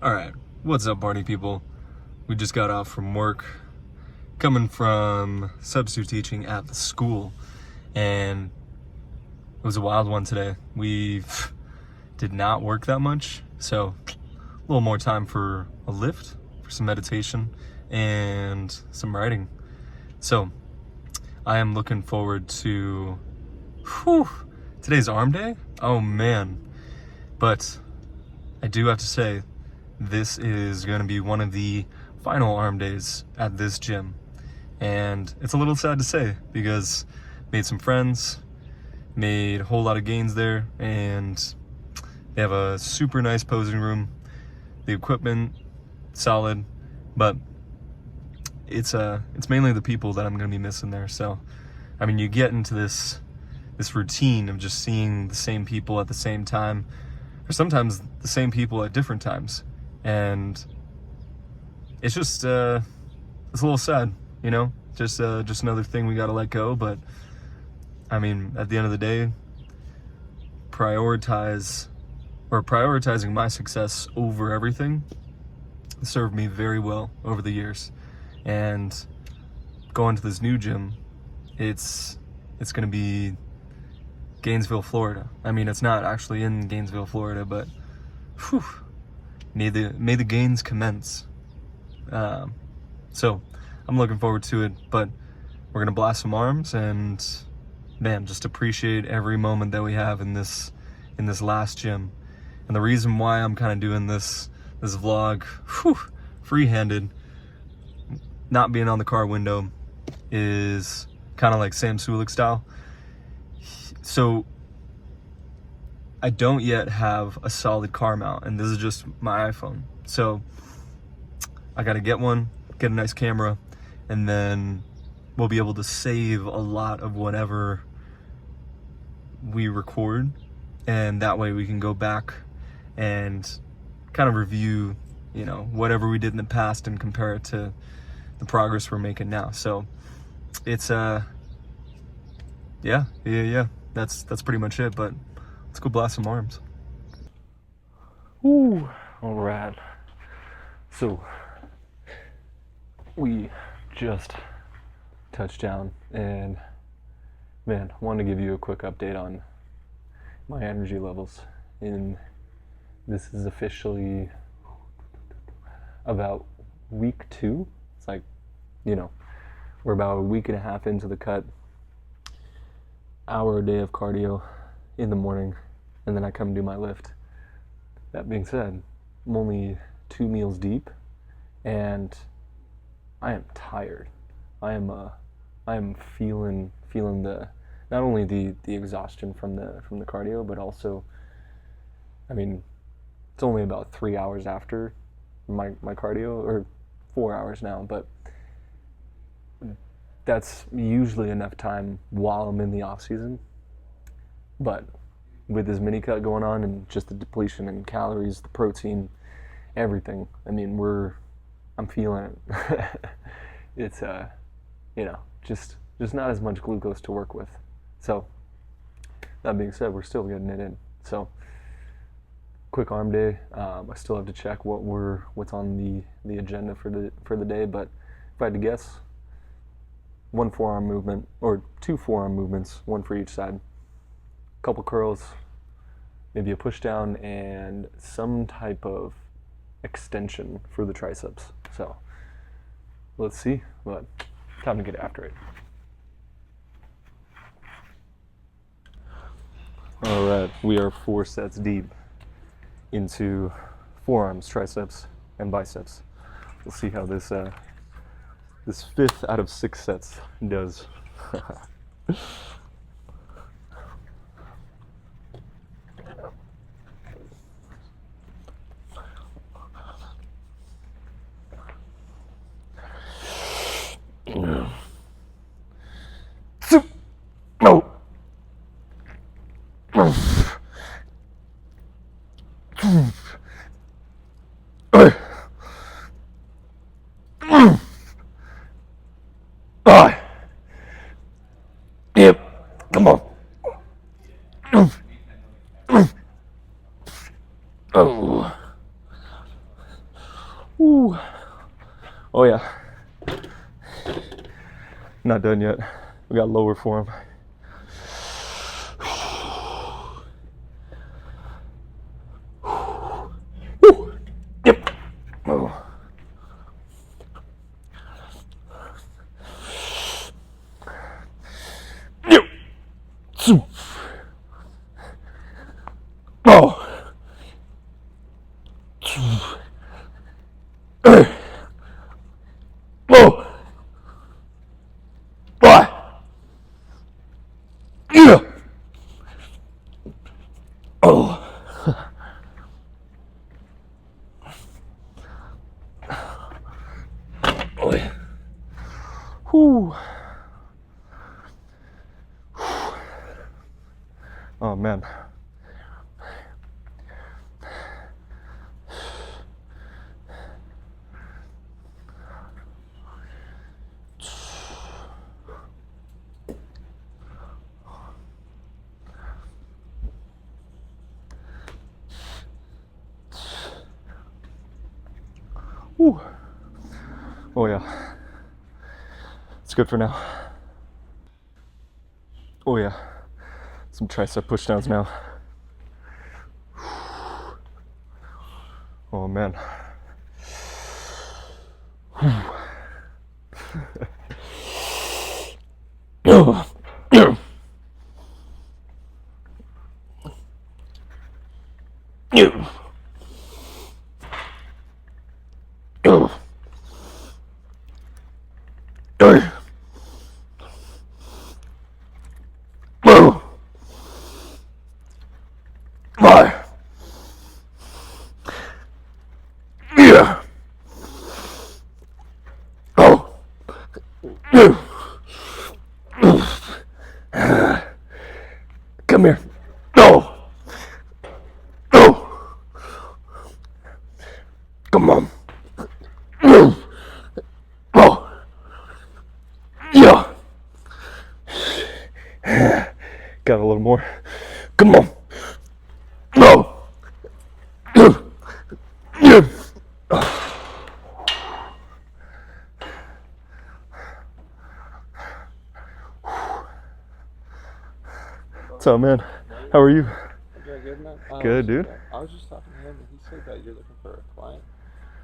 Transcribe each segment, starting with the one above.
Alright, what's up, party people? We just got off from work, coming from substitute teaching at the school, and it was a wild one today. We did not work that much, so a little more time for a lift, for some meditation, and some writing. So, I am looking forward to, today's arm day? Oh man. But I do have to say, this is going to be one of the final arm days at this gym. And it's a little sad to say because made some friends, made a whole lot of gains there, and they have a super nice posing room. The equipment, solid, but it's mainly the people that I'm going to be missing there. So, I mean, you get into this routine of just seeing the same people at the same time, or sometimes the same people at different times. And it's just, it's a little sad, you know, just another thing we got to let go. But I mean, at the end of the day, prioritizing my success over everything served me very well over the years. And going to this new gym, it's going to be Gainesville, Florida. I mean, it's not actually in Gainesville, Florida, but whew, may the gains commence. So I'm looking forward to it, but we're gonna blast some arms and man, just appreciate every moment that we have in this last gym. And the reason why I'm kind of doing this vlog free-handed, not being on the car window, is kind of like Sam Sulek style. So I don't yet have a solid car mount, and this is just my iPhone. So I gotta get one, get a nice camera, and then we'll be able to save a lot of whatever we record, and that way we can go back and kind of review, you know, whatever we did in the past and compare it to the progress we're making now. So it's yeah, that's pretty much it, but let's go blast some arms. Ooh, all right. So we just touched down, and man, I wanted to give you a quick update on my energy levels. And this is officially about week 2. It's like, you know, we're about a week and a half into the cut. Hour a day of cardio in the morning, and then I come do my lift. That being said, I'm only 2 meals deep, and I am tired. I am feeling the, not only the exhaustion from the cardio, but also, I mean, it's only about 3 hours after my cardio, or 4 hours now, but that's usually enough time while I'm in the off season. But with this mini cut going on and just the depletion in calories, the protein, everything, I mean, I'm feeling it. It's you know, just not as much glucose to work with. So that being said, we're still getting it in. So quick arm day. I still have to check what's on the agenda for the day, but if I had to guess, 1 forearm movement, or 2 forearm movements, 1 for each side. Couple curls, maybe a push down, and some type of extension for the triceps. So let's see, but time to get after it. All right, we are 4 sets deep into forearms, triceps, and biceps. We'll see how this 5th out of 6 sets does. Yep, come on. Oh. Ooh. Oh yeah. Not done yet. We got lower form. Woo. Yep. Oh. Yep. Soup. Oh. Oh. Yeah. Oh. Oh. Whew. Oh man. Whew. Oh yeah. It's good for now. Oh yeah. Some tricep pushdowns now. Oh man. Come here. No. No. Come on. Oh. Yeah. Got a little more. Come on. No. Yeah. What's up, man? How are you? Okay, good, man. Good, dude. I was just talking to him, and he said that you're looking for a client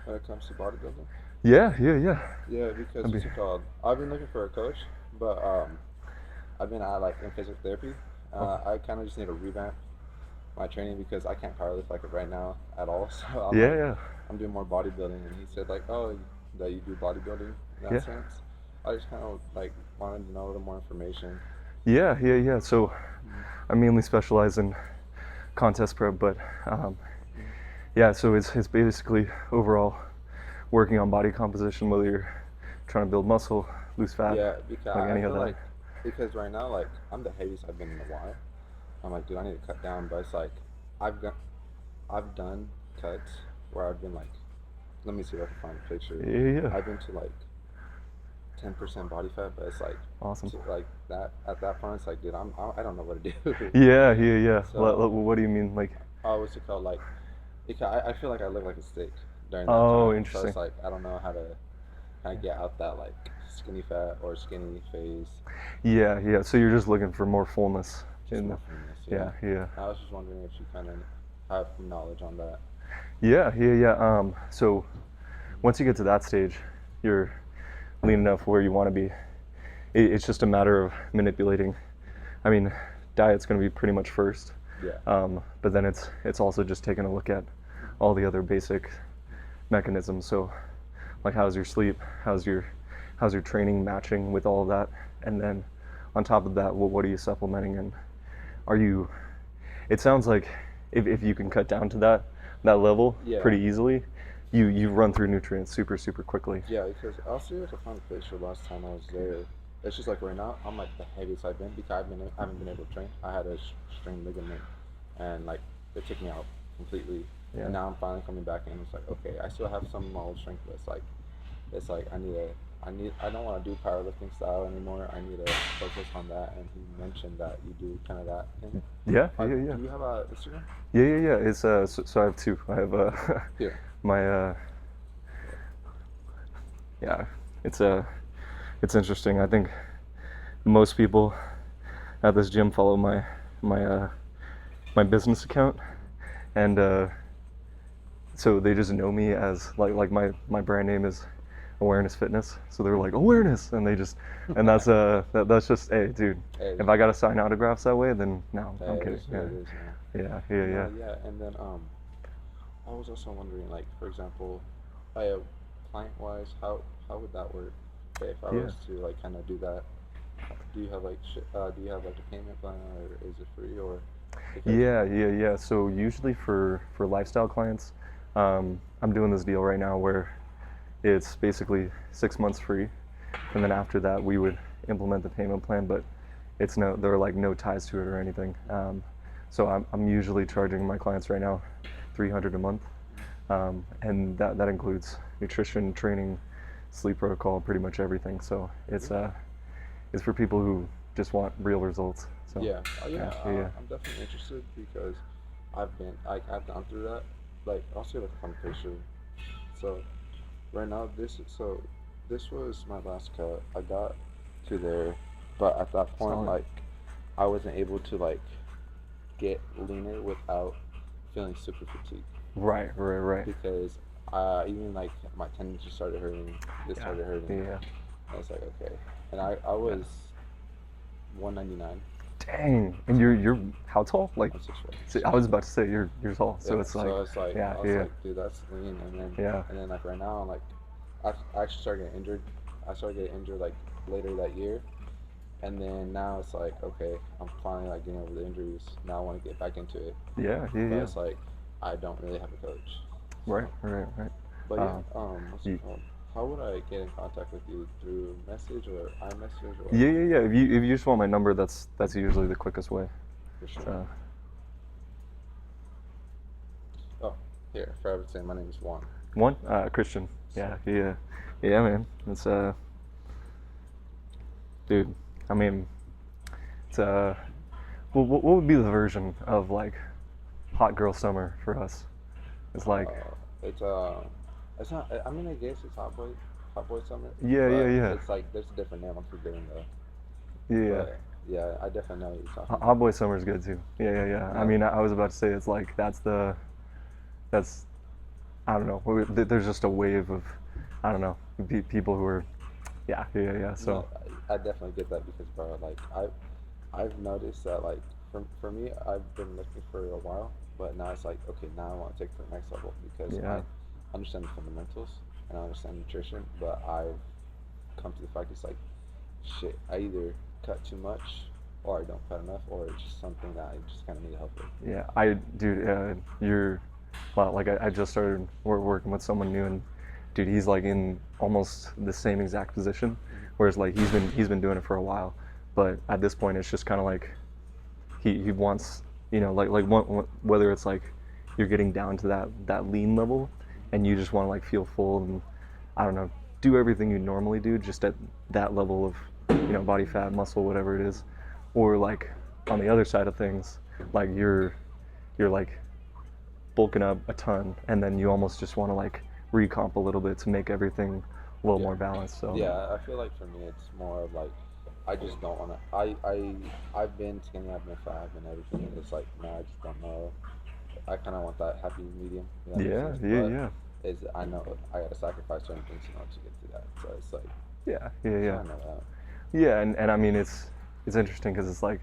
when it comes to bodybuilding. Yeah. Yeah, because what's it called? I've been looking for a coach, but I've been at in physical therapy. I kind of just need to revamp my training because I can't powerlift like right now at all. So I'm doing more bodybuilding, and he said oh, that you do bodybuilding in that sense. I just kind of wanted to know a little more information. Yeah. So I mainly specialize in contest prep, but yeah, so it's basically overall working on body composition, whether you're trying to build muscle, lose fat, Yeah, because like I any of feel that. because right now I'm the heaviest I've been in a while. I'm dude, I need to cut down, but it's I've done cuts where I've been let me see if I can find a picture. Yeah. I've been to 10% body fat, but it's Awesome. that at that point it's dude, I don't know what to do. Yeah. So, What do you mean, like? what's it called? Because I feel like I look like a steak during that Oh, time. interesting. So it's I don't know how to kind of get out that skinny fat or skinny phase. Yeah. So you're just looking for more fullness. Just more fullness, Yeah. I was just wondering if you kind of have knowledge on that. Yeah. So once you get to that stage, you're lean enough where you want to be. It's just a matter of manipulating. I mean, diet's going to be pretty much first. Yeah. But then it's also just taking a look at all the other basic mechanisms. So, how's your sleep? How's your training matching with all of that? And then on top of that, what are you supplementing? And are you? It sounds like if you can cut down to that level pretty easily, you run through nutrients super quickly. Yeah, because I'll see if I find a picture last time I was there. It's just right now I'm the heaviest I've been because I haven't been able to train. I had a strained ligament, and it took me out completely. Yeah. And now I'm finally coming back, and it's okay, I still have some old strength, but I don't want to do powerlifting style anymore. I need to focus on that. And he mentioned that you do kind of that thing. Yeah. Do you have a Instagram? Yeah. It's so I have two. I have Here. my yeah, it's interesting. I think most people at this gym follow my business account, and so they just know me as like my brand name is Awareness Fitness, so they're like awareness, and they just and that's just, hey dude, Hey, if I gotta sign autographs that way, then no, I'm it kidding. is what it is, man. Yeah. And then I was also wondering, like, for example, client wise, how would that work if I Yeah. was to like kind of do that? Do you have like do you have like a payment plan, or is it free, or because Yeah. So usually for lifestyle clients, I'm doing this deal right now where it's basically 6 months free, and then after that we would implement the payment plan, but there are like no ties to it or anything. So I'm usually charging my clients right now $300 a month, and that includes nutrition, training, sleep protocol, pretty much everything. So it's for people who just want real results. So yeah, yeah. I'm definitely interested because I've gone through that. Like, I'll say like a fun picture. So right now, this was my last cut. I got to there, but at that point, Solid. like, I wasn't able to like get leaner without feeling super fatigued Right. because even like my tendons just started hurting. This started hurting. Yeah. I was like, okay, and I was 199. Dang. And you're how tall? Like, I'm 6'4". see, I was about to say you're tall. So Yeah, it's like, so it's like yeah, I was like, dude, that's lean. Yeah. And then like right now, I'm like, I actually started getting injured. I started getting injured like later that year, and then now it's like, okay, I'm finally like getting over the injuries. Now I want to get back into it, Yeah. but it's like I don't really have a coach. Right. But yeah, what's Ye- it called? How would I get in contact with you, through message or iMessage or? Yeah. If you just want my number, that's usually the quickest way. For sure. So Oh, here, for everything, my name is Juan. one, Christian. Yeah, man. It's dude. I mean, it's what would be the version of like hot girl summer for us? It's like It's it's not. I mean, I guess it's hot boy summer. Yeah. It's like there's a different name I'm forgetting though. yeah. But yeah, I definitely know what you're talking about. Hot boy summer is good too. Yeah. I mean, I was about to say it's like that's I don't know. There's just a wave of I don't know people who are yeah. So No, I definitely get that because, bro, like I've noticed that, like, for me, I've been looking for a while, but now it's like, okay, now I want to take it to the next level because Yeah. I understand the fundamentals and I understand nutrition, but I've come to the fact it's like, shit, I either cut too much or I don't cut enough, or it's just something that I just kind of need help with. yeah, dude, you're well. Like I just started working with someone new, and dude, he's like in almost the same exact position, whereas like he's been doing it for a while, but at this point it's just kind of like he wants, whether it's like you're getting down to that lean level, and you just want to like feel full and I don't know, do everything you normally do just at that level of body fat, muscle, whatever it is, or like on the other side of things, like you're like bulking up a ton, and then you almost just want to like recomp a little bit to make everything a little more balanced. So Yeah, I feel like for me it's more of like I just don't want to. I've been skinny, I've been fat, I've been everything. It's like no, I just don't know. I kind of want that happy medium. if that makes yeah, sense, yeah, but I know I gotta sacrifice certain things in order to get to that. So it's like yeah, I know that. yeah, and I mean it's interesting because it's like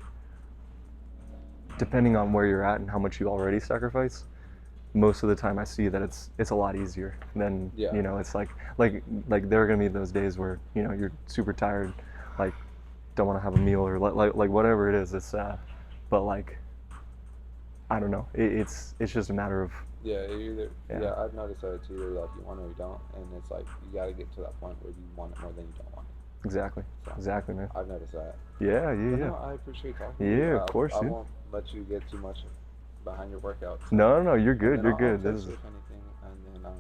depending on where you're at and how much you already sacrifice, most of the time I see that it's a lot easier than Yeah. it's like there are gonna be those days where you're super tired, like don't want to have a meal or like whatever it is. It's but like I don't know. It's just a matter of Yeah, either Yeah. yeah. I've noticed that it's either like you want it or you don't, and it's like you gotta get to that point where you want it more than you don't want it. exactly, man. I've noticed that. Yeah. But no, I appreciate talking to you. Yeah, of course, I dude. won't let you get too much behind your workouts. No, you're good. And then You're I'll good. text This you is if anything, and then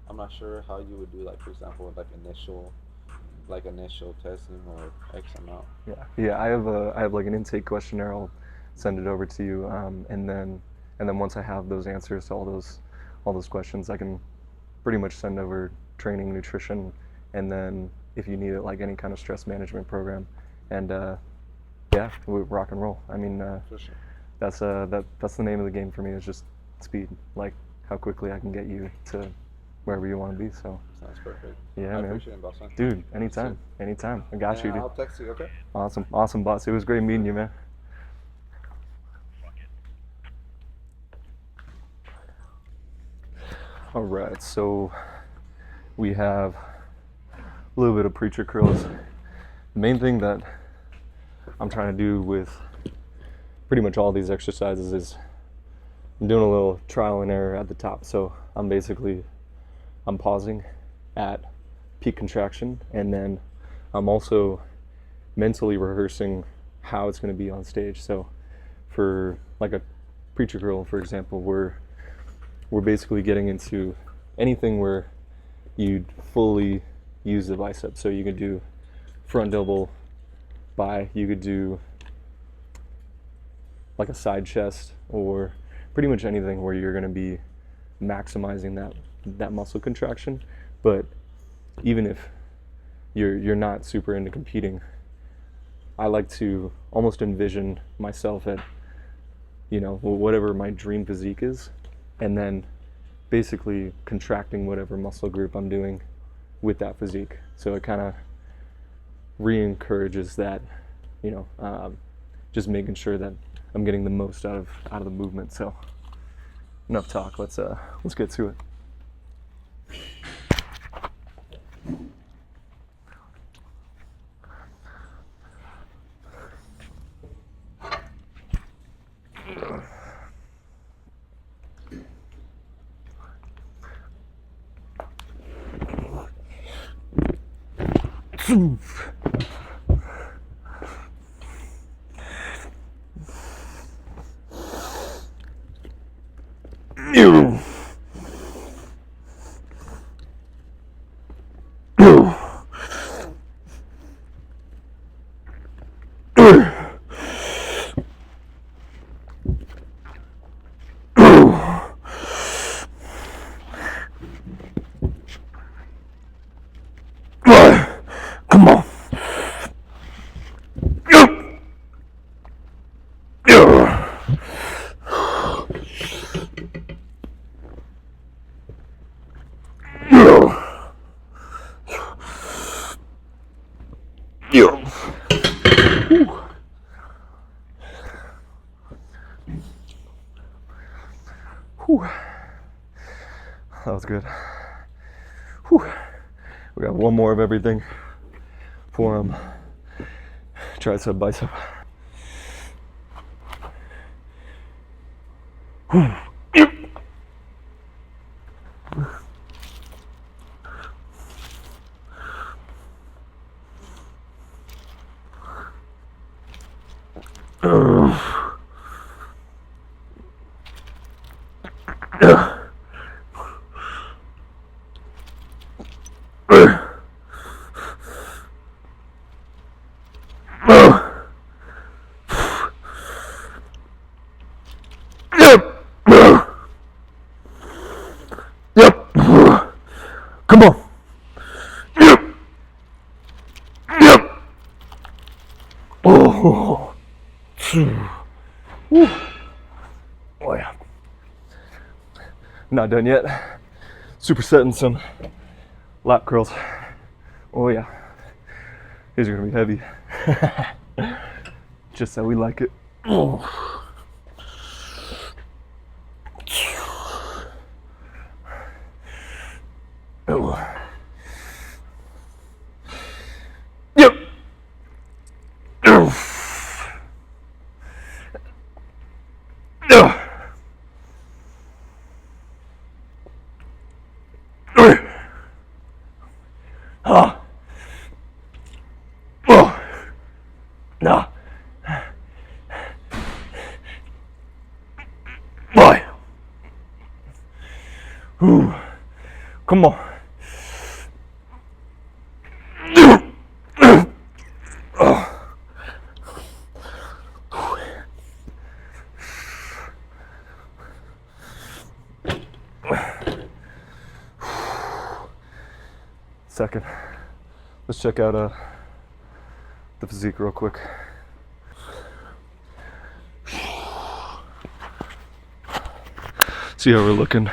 I'm not sure how you would do, like, for example, like initial testing or X amount. yeah. I have like an intake questionnaire. I'll send it over to you, and then once I have those answers to all those questions, I can pretty much send over training, nutrition, and then if you need it, like any kind of stress management program, and yeah, we rock and roll. I mean, For sure. that's the name of the game for me, is just speed, like how quickly I can get you to wherever you want to be. So Sounds perfect. yeah, I man. appreciate it, boss man. Dude, anytime. I got you, And dude. I'll text you, okay? Awesome, boss. It was great meeting you, man. All right, so we have a little bit of preacher curls. The main thing that I'm trying to do with pretty much all these exercises is I'm doing a little trial and error at the top. So I'm pausing at peak contraction, and then I'm also mentally rehearsing how it's going to be on stage. So for like a preacher curl, for example, we're basically getting into anything where you'd fully use the bicep. So you could do front double by, you could do like a side chest, or pretty much anything where you're going to be maximizing that muscle contraction. But even if you're not super into competing, I like to almost envision myself at, you know, whatever my dream physique is, and then basically contracting whatever muscle group I'm doing with that physique. So it kind of re-encourages that, you know, just making sure that I'm getting the most out of the movement. So enough talk. Let's get to it. Come on. That was good. Whew. We got one more of everything. Forearm, tricep, bicep. Yep. Come on. Yep. Yep. Oh. Woo. Oh yeah. Not done yet. Supersetting some lap curls. Oh yeah. These are gonna be heavy. Just how we like it. Oh. Oh. Yep. No. Boy. Ooh. Come on. Second. Let's check out the physique real quick. See how we're looking.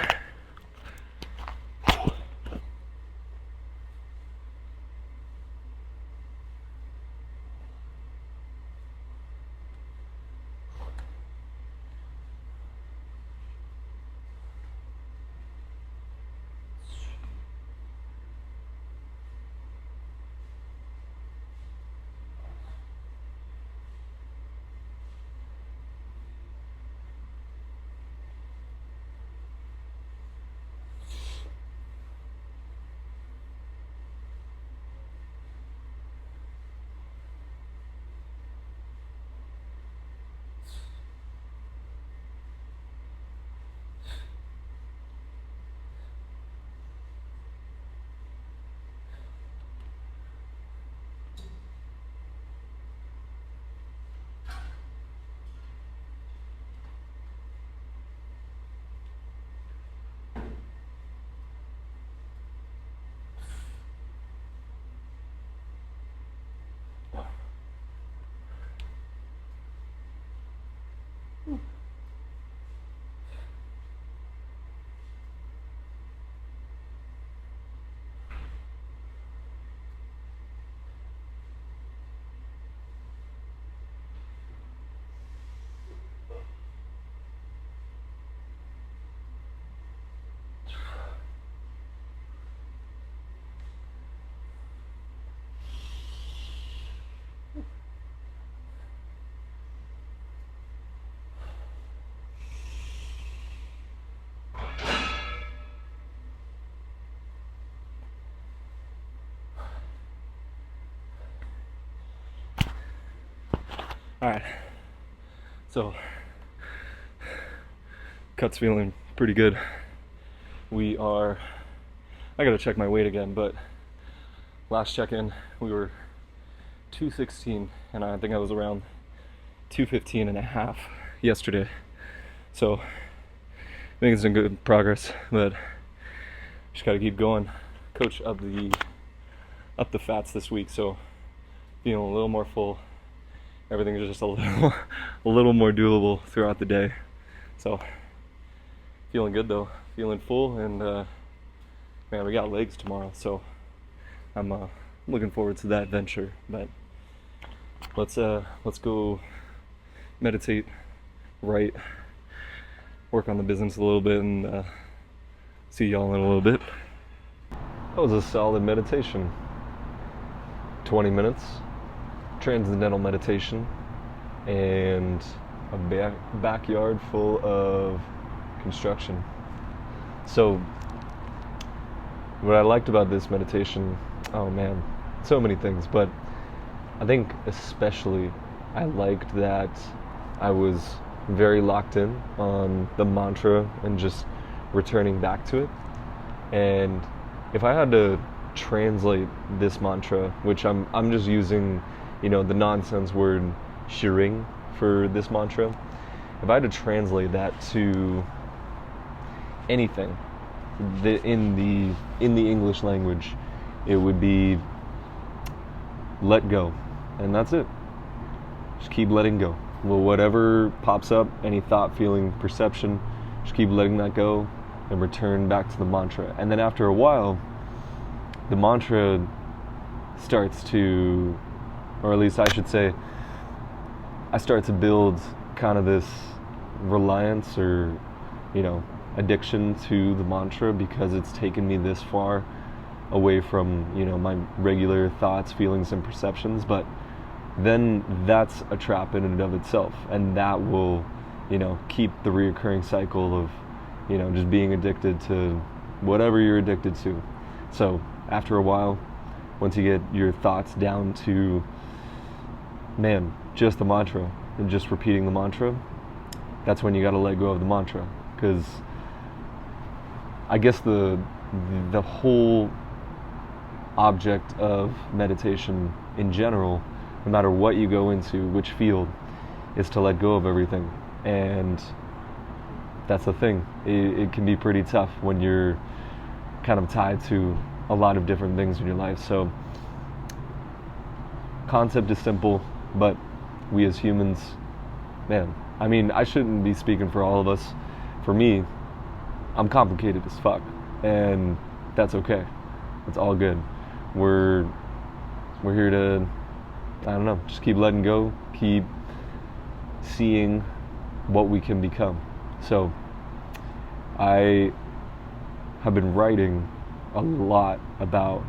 Alright, so cut's feeling pretty good. I gotta check my weight again, but last check-in we were 216 and I think I was around 215 and a half yesterday. So I think it's in good progress, but just gotta keep going. Coach up the fats this week, so feeling a little more full. Everything is just a little more doable throughout the day. So feeling good though, feeling full, and man, we got legs tomorrow, so I'm looking forward to that venture. But let's go meditate, write, work on the business a little bit, and see y'all in a little bit. That was a solid meditation. 20 minutes. Transcendental meditation, and a backyard full of construction. So what I liked about this meditation, oh man, so many things, but I think especially I liked that I was very locked in on the mantra and just returning back to it. And if I had to translate this mantra, which I'm just using, you know, the nonsense word shiring for this mantra. If I had to translate that to anything in the English language, it would be let go, and that's it. Just keep letting go. Well, whatever pops up, any thought, feeling, perception, just keep letting that go and return back to the mantra. And then after a while, the mantra starts to, or at least I should say, I start to build kind of this reliance or, you know, addiction to the mantra, because it's taken me this far away from, you know, my regular thoughts, feelings, and perceptions. But then that's a trap in and of itself, and that will, you know, keep the reoccurring cycle of, you know, just being addicted to whatever you're addicted to. So after a while, once you get your thoughts down to, man, just the mantra and just repeating the mantra, that's when you got to let go of the mantra. Because I guess the whole object of meditation in general, no matter what you go into, which field, is to let go of everything. And that's the thing. It can be pretty tough when you're kind of tied to a lot of different things in your life. So concept is simple, but we as humans, man, I mean, I shouldn't be speaking for all of us. For me, I'm complicated as fuck, and that's okay. It's all good. We're here to, I don't know, just keep letting go, keep seeing what we can become. So I have been writing a lot about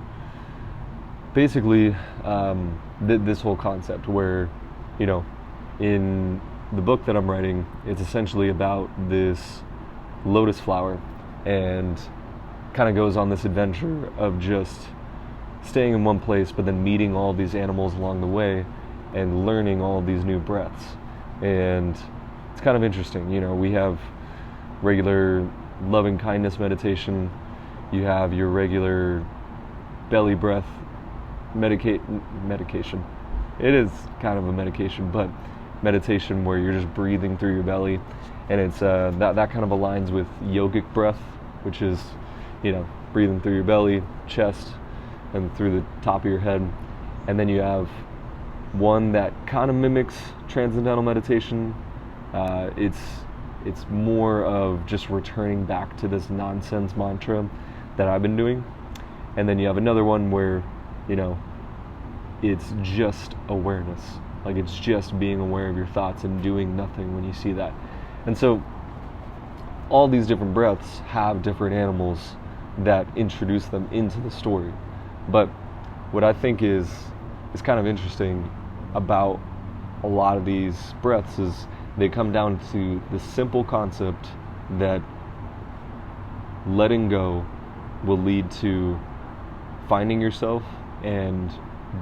basically this whole concept where, you know, in the book that I'm writing, it's essentially about this lotus flower, and kind of goes on this adventure of just staying in one place but then meeting all these animals along the way and learning all these new breaths. And it's kind of interesting, you know, we have regular loving kindness meditation, you have your regular belly breath medication. It is kind of a medication, but meditation where you're just breathing through your belly, and it's that kind of aligns with yogic breath, which is, you know, breathing through your belly, chest, and through the top of your head. And then you have one that kind of mimics transcendental meditation. It's more of just returning back to this nonsense mantra that I've been doing. And then you have another one where, you know, it's just awareness. Like, it's just being aware of your thoughts and doing nothing when you see that. And so all these different breaths have different animals that introduce them into the story. But what I think is kind of interesting about a lot of these breaths is they come down to the simple concept that letting go will lead to finding yourself and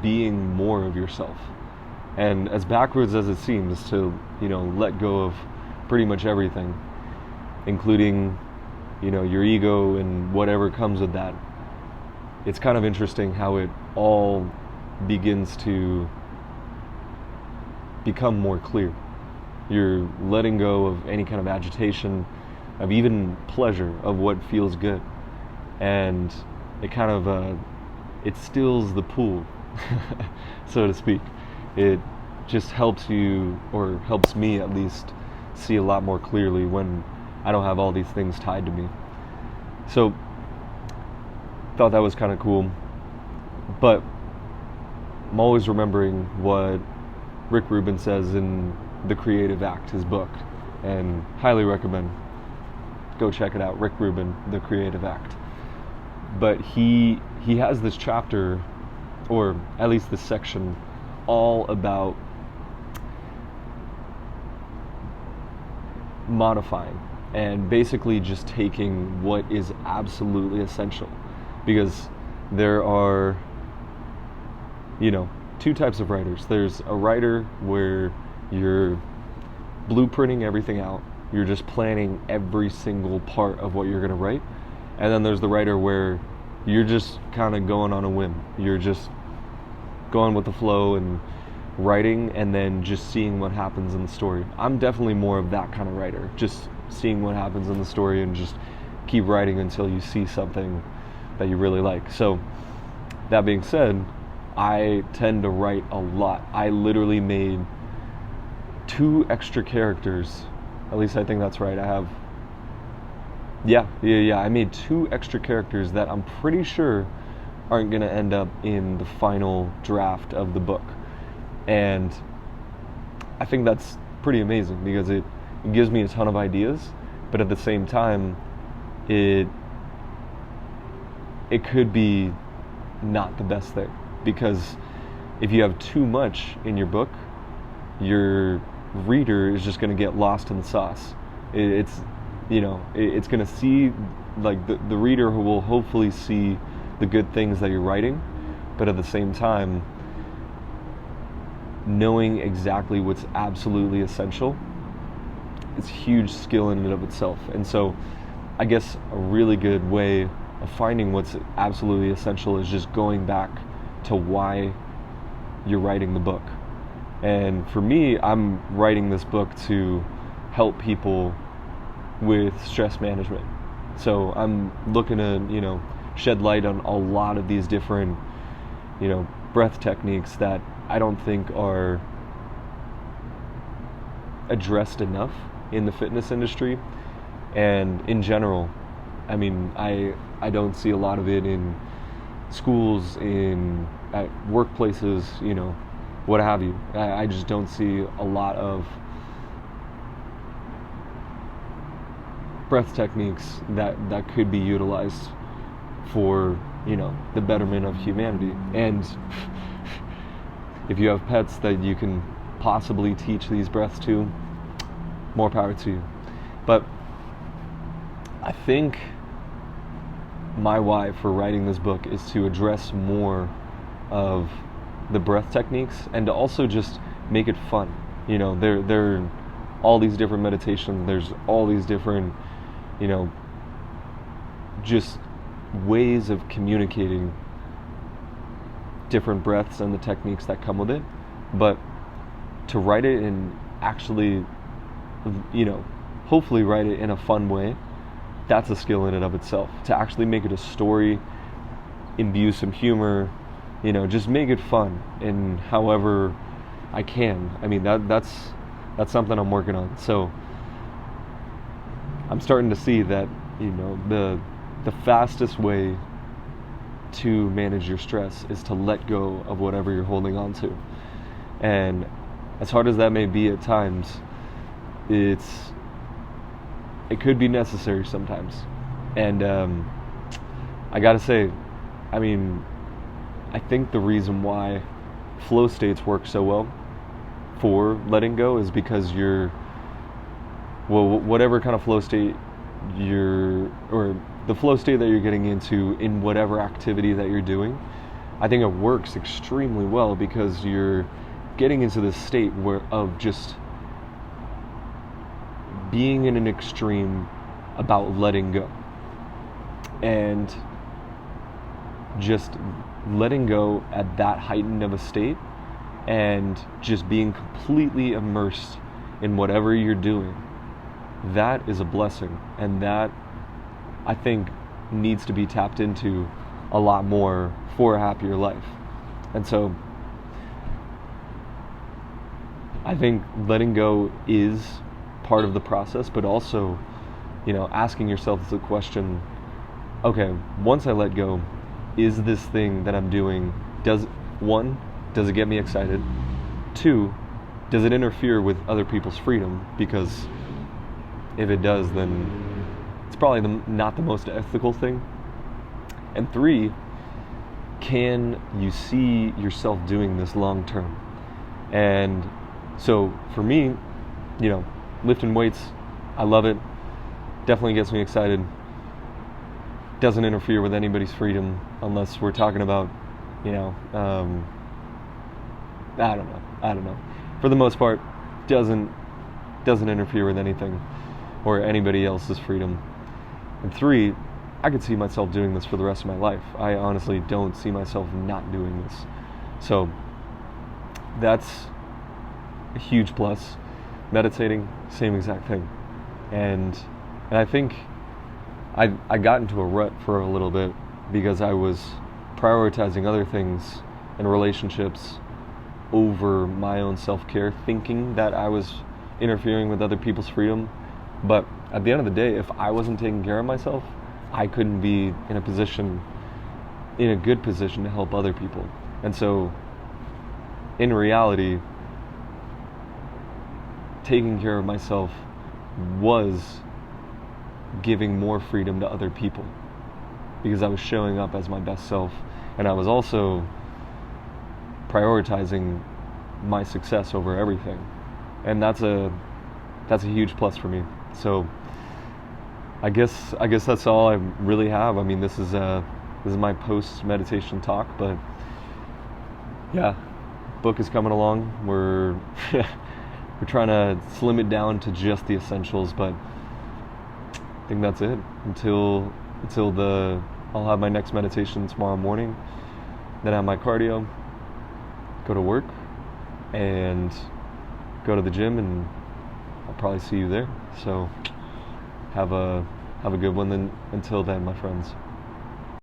being more of yourself. And as backwards as it seems to, you know, let go of pretty much everything, including, you know, your ego and whatever comes with that, it's kind of interesting how it all begins to become more clear. You're letting go of any kind of agitation, of even pleasure, of what feels good. And it kind of, it stills the pool, so to speak. It just helps you, or helps me at least, see a lot more clearly when I don't have all these things tied to me. So, thought that was kind of cool. But I'm always remembering what Rick Rubin says in The Creative Act, his book, and highly recommend. Go check it out, Rick Rubin, The Creative Act. But he has this chapter, or at least this section, all about modifying and basically just taking what is absolutely essential. Because there are, you know, two types of writers. There's a writer where you're blueprinting everything out, you're just planning every single part of what you're going to write. And then there's the writer where you're just kind of going on a whim. You're just going with the flow and writing and then just seeing what happens in the story. I'm definitely more of that kind of writer, just seeing what happens in the story and just keep writing until you see something that you really like. So that being said, I tend to write a lot. I literally made 2 extra characters. At least I think that's right. I have, I made 2 extra characters that I'm pretty sure aren't going to end up in the final draft of the book. And I think that's pretty amazing because it gives me a ton of ideas, but at the same time, it could be not the best thing, because if you have too much in your book, your reader is just going to get lost in the sauce. It's going to see, like, the reader who will hopefully see the good things that you're writing, but at the same time, knowing exactly what's absolutely essential is a huge skill in and of itself. And so I guess a really good way of finding what's absolutely essential is just going back to why you're writing the book. And for me, I'm writing this book to help people with stress management. So I'm looking to, shed light on a lot of these different, breath techniques that I don't think are addressed enough in the fitness industry and in general. I mean, I don't see a lot of it in schools, at workplaces, what have you. I just don't see a lot of breath techniques that could be utilized for, the betterment of humanity. And if you have pets that you can possibly teach these breaths to, more power to you. But I think my why for writing this book is to address more of the breath techniques and to also just make it fun. There are all these different meditations, there's all these different, just ways of communicating different breaths and the techniques that come with it. But to write it and actually, hopefully write it in a fun way, that's a skill in and of itself. To actually make it a story, imbue some humor, just make it fun in however I can. I mean, that's something I'm working on. So I'm starting to see that, the fastest way to manage your stress is to let go of whatever you're holding on to. And as hard as that may be at times, it could be necessary sometimes. And I gotta say, I mean, I think the reason why flow states work so well for letting go is because whatever kind of flow state or the flow state that you're getting into in whatever activity that you're doing, I think it works extremely well because you're getting into this state of just being in an extreme about letting go. And just letting go at that heightened of a state and just being completely immersed in whatever you're doing, that is a blessing. And that, I think, needs to be tapped into a lot more for a happier life. And so I think letting go is part of the process, but also, asking yourself the question, okay, once I let go, is this thing that I'm doing, does it get me excited? 2, does it interfere with other people's freedom? Because if it does, then it's probably not the most ethical thing. And 3, can you see yourself doing this long term? And so for me, lifting weights, I love it. Definitely gets me excited. Doesn't interfere with anybody's freedom unless we're talking about, I don't know. For the most part, doesn't interfere with anything or anybody else's freedom. And 3, I could see myself doing this for the rest of my life. I honestly don't see myself not doing this. So that's a huge plus. Meditating, same exact thing. And I think I got into a rut for a little bit because I was prioritizing other things and relationships over my own self-care, thinking that I was interfering with other people's freedom. But at the end of the day, if I wasn't taking care of myself, I couldn't be in a good position to help other people. And so in reality, taking care of myself was giving more freedom to other people because I was showing up as my best self, and I was also prioritizing my success over everything. And that's a huge plus for me. So I guess that's all I really have. I mean, this is my post meditation talk, but yeah, book is coming along. We're we're trying to slim it down to just the essentials, but I think that's it until I'll have my next meditation tomorrow morning, then I have my cardio, go to work, and go to the gym, and I'll probably see you there. So have a good one then. Until then, my friends.